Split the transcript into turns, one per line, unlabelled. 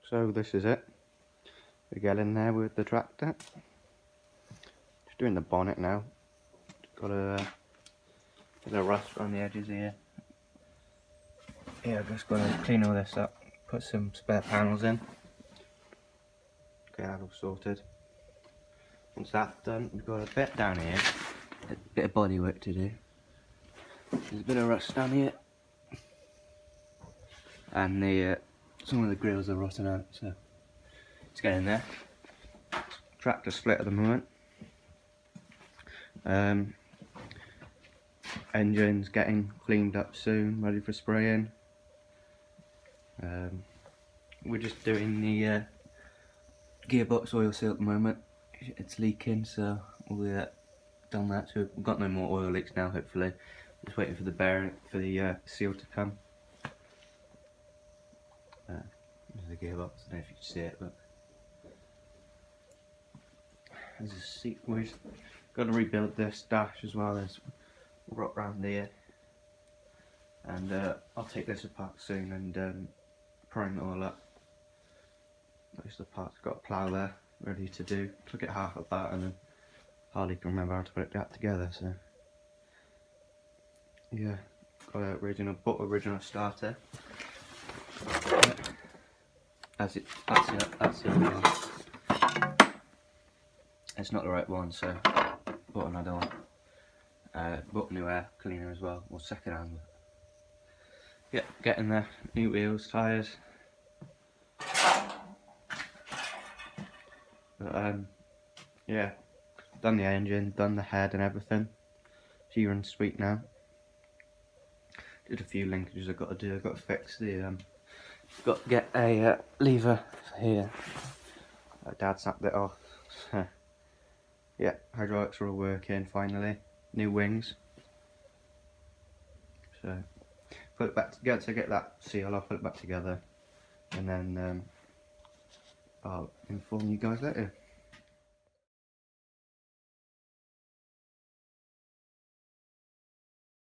So this is it. We get in there with the tractor. Just doing the bonnet now. Got a bit of rust around the edges here. Yeah, I've just got to clean all this up. Put some spare panels in. Get that all sorted. Once that's done, we've got a bit down here. A bit of body work to do. There's a bit of rust down here. And some of the grills are rotting out, so let's get in there. Tractor split at the moment. Engine's getting cleaned up soon, ready for spraying. We're just doing the gearbox oil seal at the moment. It's leaking, so we've done that. So we've got no more oil leaks now. Hopefully, just waiting for the bearing for the seal to come. There's the gearbox. I don't know if you can see it, but there's a seat. We've got to rebuild this dash as well. There's rot round here, and I'll take this apart soon and prime it all up. Most of the parts got a plough there ready to do. Took it half apart and then hardly can remember how to put it back together. So yeah, got an original starter. That's the other one. It's not the right one, so bought another one. Bought a new air cleaner as well, or second hand. Yeah, getting there. New wheels, tyres. But yeah, done the engine, done the head and everything. She runs sweet now. Did a few linkages I've got to do. I've got to fix the got to get a lever here. Dad snapped it off. Yeah, hydraulics are all working finally. New wings. So put it back together to get that seal. I'll put it back together, and then I'll inform you guys later.